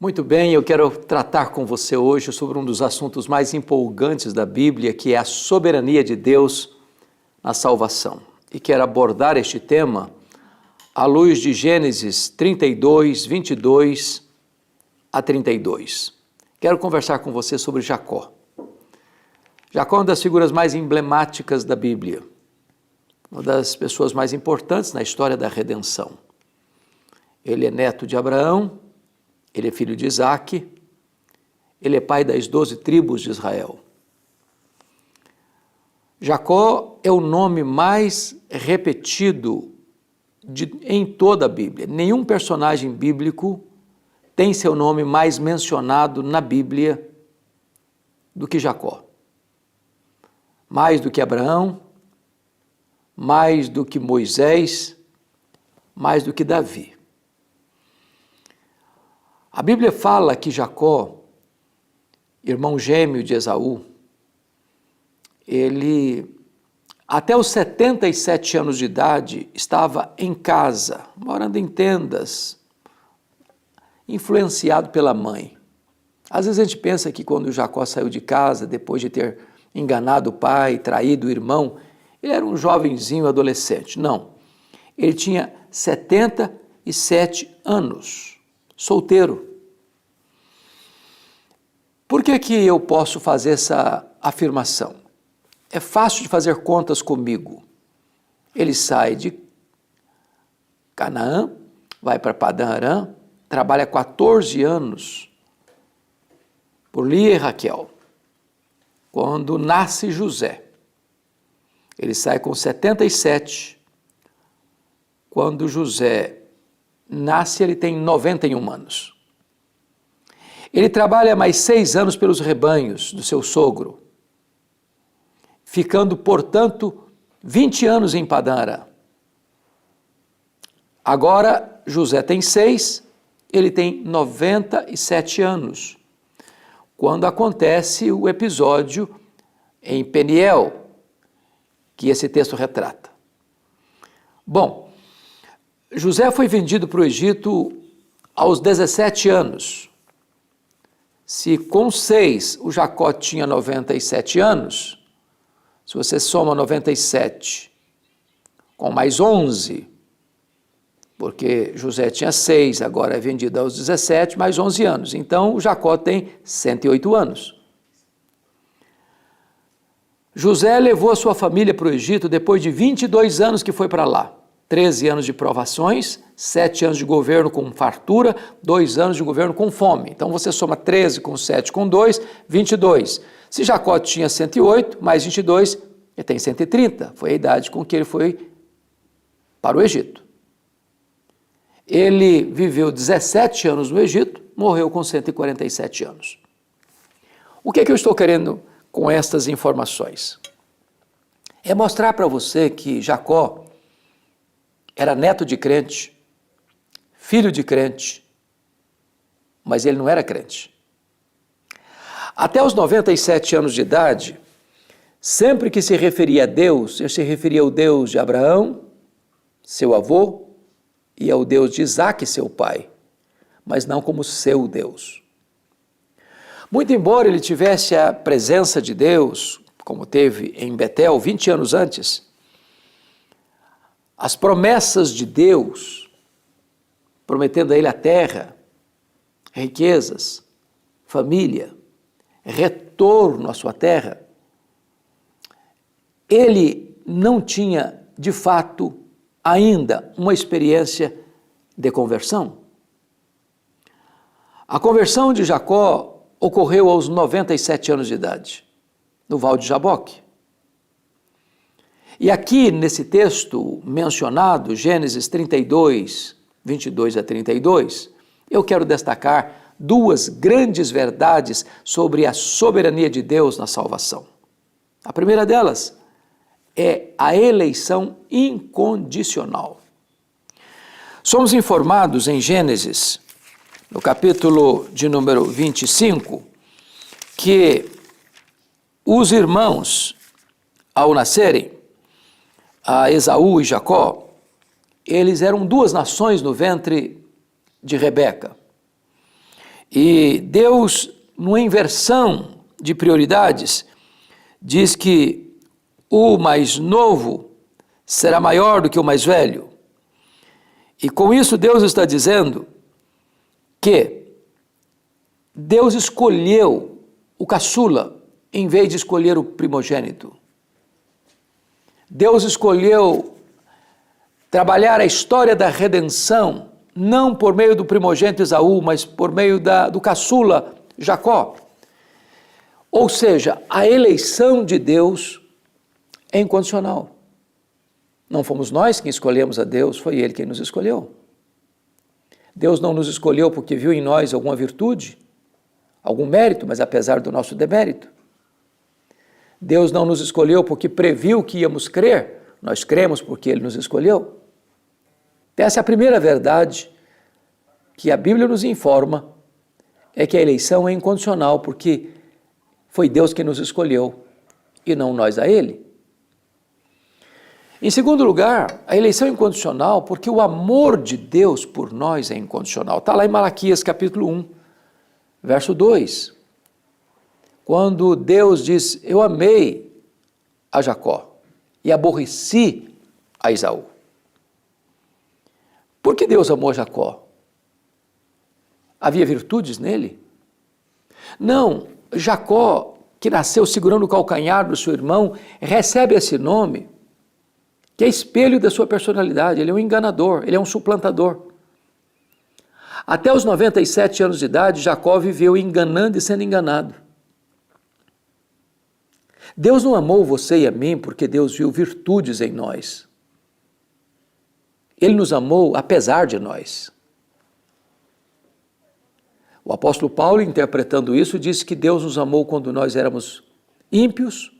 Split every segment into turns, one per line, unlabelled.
Muito bem, eu quero tratar com você hoje sobre um dos assuntos mais empolgantes da Bíblia, que é a soberania de Deus na salvação. E quero abordar este tema à luz de Gênesis 32, 22 a 32. Quero conversar com você sobre Jacó. Jacó é uma das figuras mais emblemáticas da Bíblia, uma das pessoas mais importantes na história da redenção. Ele é neto de Abraão, ele é filho de Isaque, ele é pai das 12 tribos de Israel. Jacó é o nome mais repetido em toda a Bíblia. Nenhum personagem bíblico tem seu nome mais mencionado na Bíblia do que Jacó. Mais do que Abraão, mais do que Moisés, mais do que Davi. A Bíblia fala que Jacó, irmão gêmeo de Esaú, ele, até os 77 anos de idade, estava em casa, morando em tendas, influenciado pela mãe. Às vezes a gente pensa que quando Jacó saiu de casa, depois de ter enganado o pai, traído o irmão, ele era um jovenzinho adolescente. Não, ele tinha 77 anos. Solteiro. Por que eu posso fazer essa afirmação? É fácil de fazer contas comigo. Ele sai de Canaã, vai para Padã Arã, trabalha 14 anos por Lia e Raquel. Quando nasce José, ele sai com 77. Quando José nasce, ele tem 91 anos. Ele trabalha mais 6 anos pelos rebanhos do seu sogro, ficando, portanto, 20 anos em Padã Arã. Agora, José tem 6, ele tem 97 anos, quando acontece o episódio em Peniel, que esse texto retrata. Bom, José foi vendido para o Egito aos 17 anos. Se com 6 o Jacó tinha 97 anos, se você soma 97 com mais 11, porque José tinha 6, agora é vendido aos 17, mais 11 anos. Então o Jacó tem 108 anos. José levou a sua família para o Egito depois de 22 anos que foi para lá. 13 anos de provações, 7 anos de governo com fartura, 2 anos de governo com fome. Então você soma 13 com 7 com 2, 22. Se Jacó tinha 108, mais 22, ele tem 130. Foi a idade com que ele foi para o Egito. Ele viveu 17 anos no Egito, morreu com 147 anos. O que eu estou querendo com estas informações? É mostrar para você que Jacó era neto de crente, filho de crente, mas ele não era crente. Até os 97 anos de idade, sempre que se referia a Deus, ele se referia ao Deus de Abraão, seu avô, e ao Deus de Isaque, seu pai, mas não como seu Deus. Muito embora ele tivesse a presença de Deus, como teve em Betel 20 anos antes, as promessas de Deus, prometendo a ele a terra, riquezas, família, retorno à sua terra, ele não tinha, de fato, ainda uma experiência de conversão. A conversão de Jacó ocorreu aos 97 anos de idade, no Val de Jaboque. E aqui, nesse texto mencionado, Gênesis 32, 22 a 32, eu quero destacar 2 grandes verdades sobre a soberania de Deus na salvação. A primeira delas é a eleição incondicional. Somos informados em Gênesis, no capítulo de número 25, que os irmãos, ao nascerem, a Esaú e Jacó, eles eram 2 nações no ventre de Rebeca. E Deus, numa inversão de prioridades, diz que o mais novo será maior do que o mais velho. E com isso Deus está dizendo que Deus escolheu o caçula em vez de escolher o primogênito. Deus escolheu trabalhar a história da redenção, não por meio do primogênito Esaú, mas por meio do caçula Jacó. Ou seja, a eleição de Deus é incondicional. Não fomos nós quem escolhemos a Deus, foi Ele quem nos escolheu. Deus não nos escolheu porque viu em nós alguma virtude, algum mérito, mas apesar do nosso demérito. Deus não nos escolheu porque previu que íamos crer, nós cremos porque Ele nos escolheu. Essa é a primeira verdade que a Bíblia nos informa, é que a eleição é incondicional, porque foi Deus quem nos escolheu e não nós a Ele. Em segundo lugar, a eleição é incondicional porque o amor de Deus por nós é incondicional. Está lá em Malaquias capítulo 1, verso 2. Quando Deus diz, eu amei a Jacó e aborreci a Esaú. Por que Deus amou Jacó? Havia virtudes nele? Não, Jacó, que nasceu segurando o calcanhar do seu irmão, recebe esse nome, que é espelho da sua personalidade. Ele é um enganador, ele é um suplantador. Até os 97 anos de idade, Jacó viveu enganando e sendo enganado. Deus não amou você e a mim porque Deus viu virtudes em nós. Ele nos amou apesar de nós. O apóstolo Paulo, interpretando isso, disse que Deus nos amou quando nós éramos ímpios,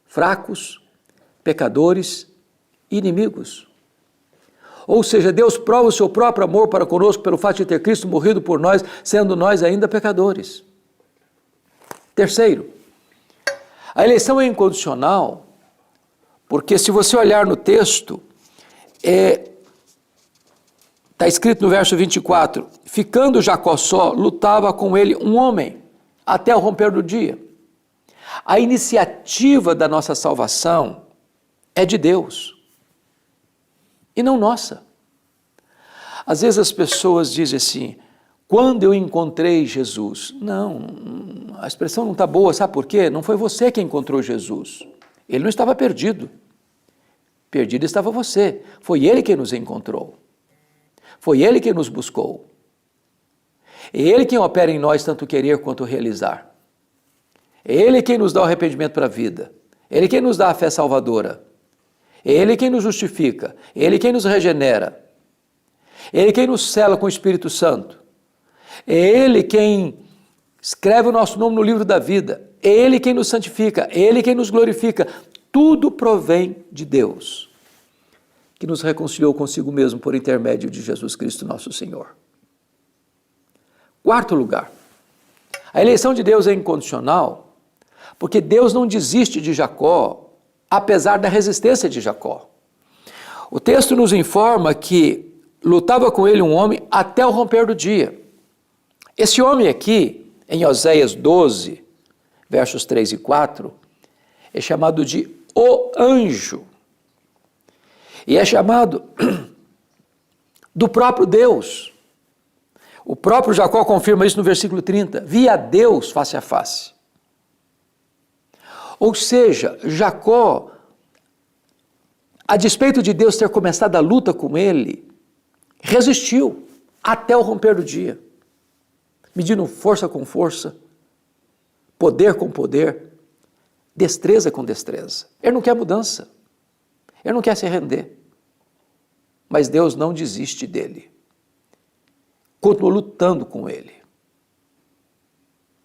fracos, pecadores, inimigos. Ou seja, Deus prova o seu próprio amor para conosco pelo fato de ter Cristo morrido por nós, sendo nós ainda pecadores. Terceiro, a eleição é incondicional, porque se você olhar no texto, está escrito no verso 24, ficando Jacó só, lutava com ele um homem, até o romper do dia. A iniciativa da nossa salvação é de Deus, e não nossa. Às vezes as pessoas dizem assim, quando eu encontrei Jesus? Não, a expressão não está boa, sabe por quê? Não foi você que encontrou Jesus. Ele não estava perdido. Perdido estava você. Foi Ele quem nos encontrou. Foi Ele quem nos buscou. É Ele quem opera em nós tanto querer quanto realizar. É Ele quem nos dá o arrependimento para a vida. É Ele quem nos dá a fé salvadora. É Ele quem nos justifica. É Ele quem nos regenera. É Ele quem nos sela com o Espírito Santo. É Ele quem escreve o nosso nome no livro da vida. É Ele quem nos santifica. É Ele quem nos glorifica. Tudo provém de Deus, que nos reconciliou consigo mesmo por intermédio de Jesus Cristo nosso Senhor. Quarto lugar, a eleição de Deus é incondicional, porque Deus não desiste de Jacó, apesar da resistência de Jacó. O texto nos informa que lutava com ele um homem até o romper do dia. Esse homem aqui, em Oséias 12, versos 3 e 4, é chamado de o anjo. E é chamado do próprio Deus. O próprio Jacó confirma isso no versículo 30. Via Deus face a face. Ou seja, Jacó, a despeito de Deus ter começado a luta com ele, resistiu até o romper do dia, medindo força com força, poder com poder, destreza com destreza. Ele não quer mudança. Ele não quer se render. Mas Deus não desiste dele. Continua lutando com ele.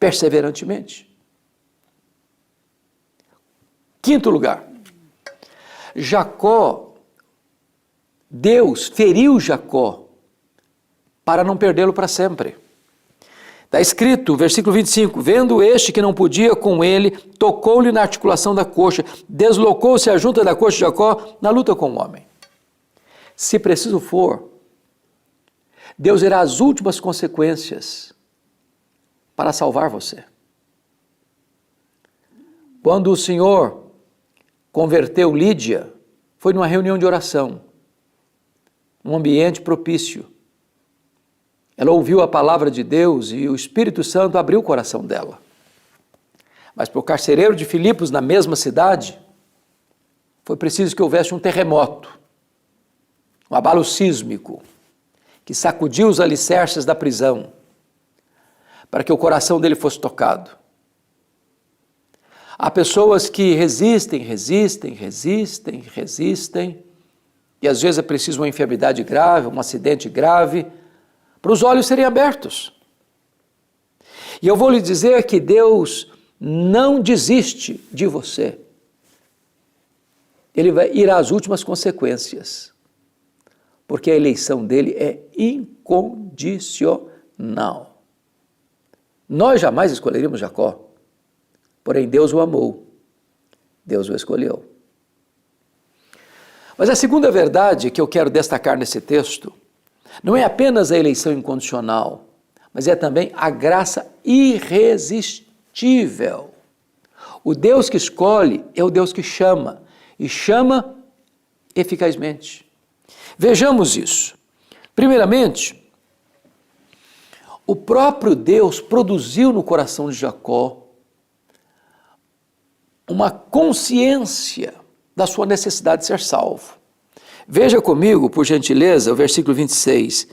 Perseverantemente. Quinto lugar. Jacó, Deus feriu Jacó para não perdê-lo para sempre. Está escrito, versículo 25, vendo este que não podia com ele, tocou-lhe na articulação da coxa, deslocou-se a junta da coxa de Jacó na luta com o homem. Se preciso for, Deus irá as últimas consequências para salvar você. Quando o Senhor converteu Lídia, foi numa reunião de oração, num ambiente propício. Ela ouviu a palavra de Deus e o Espírito Santo abriu o coração dela. Mas para o carcereiro de Filipos, na mesma cidade, foi preciso que houvesse um terremoto, um abalo sísmico, que sacudiu os alicerces da prisão, para que o coração dele fosse tocado. Há pessoas que resistem, e às vezes é preciso uma enfermidade grave, um acidente grave, para os olhos serem abertos. E eu vou lhe dizer que Deus não desiste de você. Ele vai ir às últimas consequências, porque a eleição dele é incondicional. Nós jamais escolheríamos Jacó, porém Deus o amou, Deus o escolheu. Mas a segunda verdade que eu quero destacar nesse texto não é apenas a eleição incondicional, mas é também a graça irresistível. O Deus que escolhe é o Deus que chama, e chama eficazmente. Vejamos isso. Primeiramente, o próprio Deus produziu no coração de Jacó uma consciência da sua necessidade de ser salvo. Veja comigo, por gentileza, o versículo 26.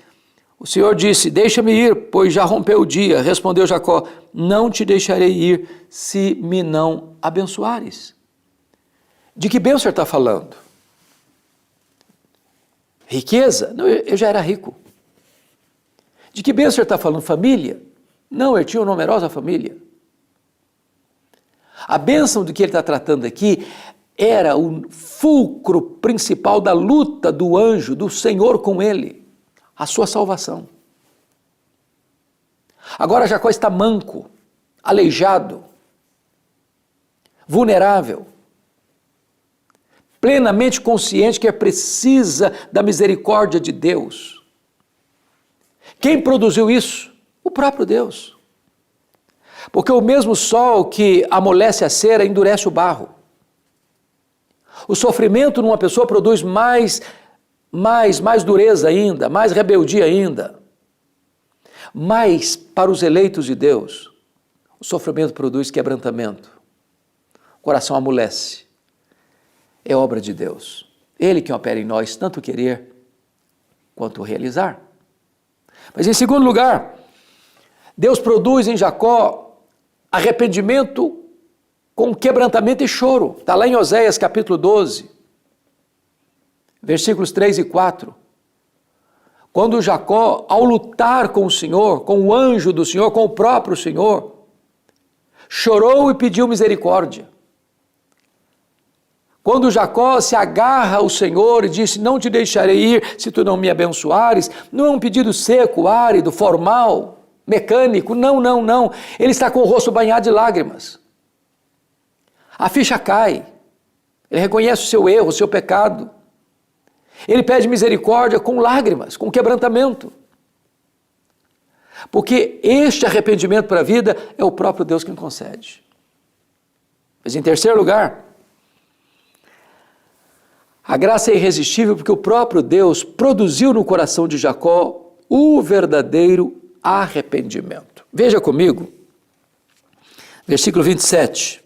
O Senhor disse: deixa-me ir, pois já rompeu o dia. Respondeu Jacó: não te deixarei ir se me não abençoares. De que bênção ele está falando? Riqueza? Não, eu já era rico. De que bênção ele está falando? Família? Não, ele tinha uma numerosa família. A bênção de que ele está tratando aqui era o fulcro principal da luta do anjo, do Senhor com ele, a sua salvação. Agora Jacó está manco, aleijado, vulnerável, plenamente consciente que precisa da misericórdia de Deus. Quem produziu isso? O próprio Deus. Porque o mesmo sol que amolece a cera endurece o barro. O sofrimento numa pessoa produz mais dureza ainda, mais rebeldia ainda. Mas para os eleitos de Deus, o sofrimento produz quebrantamento. O coração amolece. É obra de Deus. Ele que opera em nós tanto querer quanto realizar. Mas em segundo lugar, Deus produz em Jacó arrependimento com quebrantamento e choro. Está lá em Oséias capítulo 12, versículos 3 e 4. Quando Jacó, ao lutar com o Senhor, com o anjo do Senhor, com o próprio Senhor, chorou e pediu misericórdia. Quando Jacó se agarra ao Senhor e disse: não te deixarei ir se tu não me abençoares, não é um pedido seco, árido, formal, mecânico, não. Ele está com o rosto banhado de lágrimas. A ficha cai. Ele reconhece o seu erro, o seu pecado. Ele pede misericórdia com lágrimas, com quebrantamento. Porque este arrependimento para a vida é o próprio Deus quem concede. Mas em terceiro lugar, a graça é irresistível porque o próprio Deus produziu no coração de Jacó o verdadeiro arrependimento. Veja comigo, versículo 27.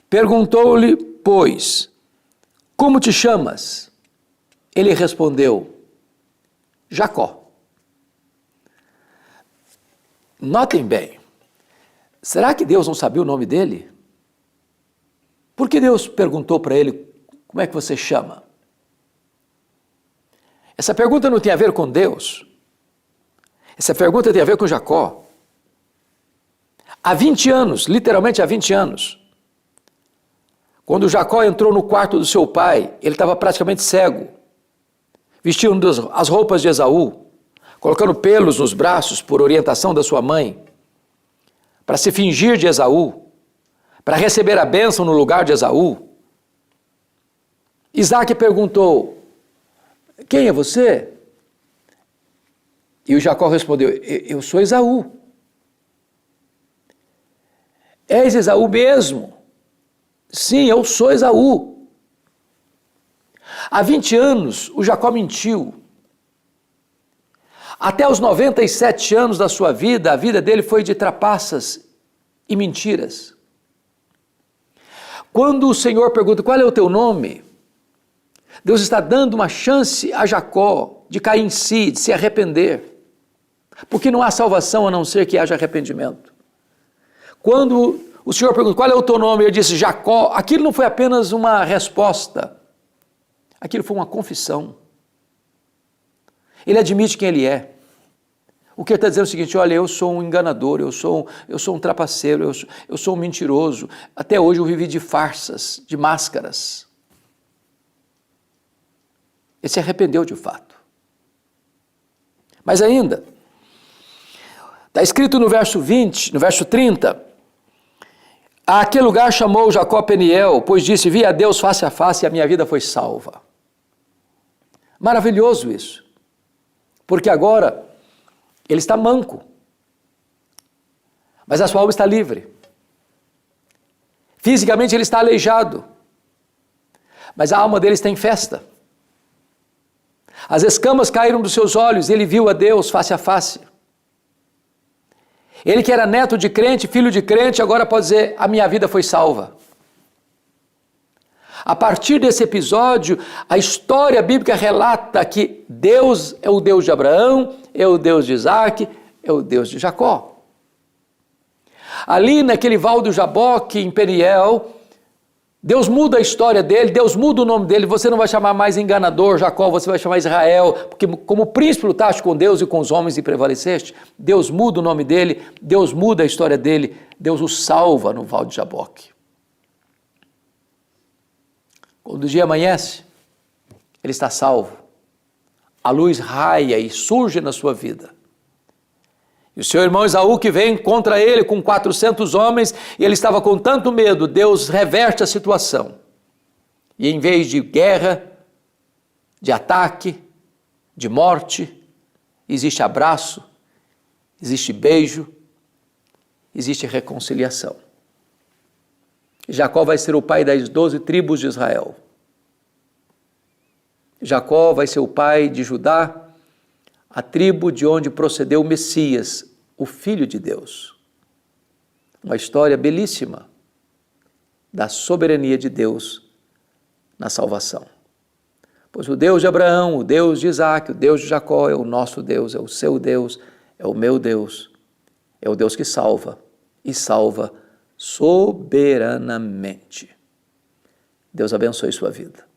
Perguntou-lhe, pois, como te chamas? Ele respondeu, Jacó. Notem bem, será que Deus não sabia o nome dele? Por que Deus perguntou para ele, como é que você chama? Essa pergunta não tem a ver com Deus. Essa pergunta tem a ver com Jacó. Há 20 anos, literalmente há 20 anos, quando Jacó entrou no quarto do seu pai, ele estava praticamente cego, vestindo as roupas de Esaú, colocando pelos nos braços por orientação da sua mãe, para se fingir de Esaú, para receber a bênção no lugar de Esaú. Isaac perguntou, quem é você? E o Jacó respondeu, eu sou Esaú. És Esaú mesmo? Sim, eu sou Esaú. Há 20 anos o Jacó mentiu. Até os 97 anos da sua vida, a vida dele foi de trapaças e mentiras. Quando o Senhor pergunta qual é o teu nome, Deus está dando uma chance a Jacó de cair em si, de se arrepender. Porque não há salvação a não ser que haja arrependimento. Quando o Senhor pergunta qual é o teu nome, ele disse Jacó, aquilo não foi apenas uma resposta, aquilo foi uma confissão. Ele admite quem ele é. O que ele está dizendo é o seguinte, olha, eu sou um enganador, eu sou um trapaceiro, eu sou um mentiroso. Até hoje eu vivi de farsas, de máscaras. Ele se arrependeu de fato. Mas ainda, está escrito no verso 20, no verso 30, aquele lugar chamou Jacó Peniel, pois disse, vi a Deus face a face e a minha vida foi salva. Maravilhoso isso, porque agora ele está manco, mas a sua alma está livre. Fisicamente ele está aleijado, mas a alma dele está em festa. As escamas caíram dos seus olhos, ele viu a Deus face a face. Ele que era neto de crente, filho de crente, agora pode dizer, a minha vida foi salva. A partir desse episódio, a história bíblica relata que Deus é o Deus de Abraão, é o Deus de Isaac, é o Deus de Jacó. Ali naquele val do Jaboque, em Peniel, Deus muda a história dele, Deus muda o nome dele, você não vai chamar mais enganador Jacó, você vai chamar Israel, porque como príncipe lutaste com Deus e com os homens e prevaleceste, Deus muda o nome dele, Deus muda a história dele, Deus o salva no val de Jaboque. Quando o dia amanhece, ele está salvo, a luz raia e surge na sua vida. E o seu irmão Esaú que vem contra ele com 400 homens, e ele estava com tanto medo, Deus reverte a situação. E em vez de guerra, de ataque, de morte, existe abraço, existe beijo, existe reconciliação. Jacó vai ser o pai das 12 tribos de Israel. Jacó vai ser o pai de Judá, a tribo de onde procedeu o Messias, o Filho de Deus. Uma história belíssima da soberania de Deus na salvação. Pois o Deus de Abraão, o Deus de Isaac, o Deus de Jacó é o nosso Deus, é o seu Deus, é o meu Deus, é o Deus que salva e salva soberanamente. Deus abençoe sua vida.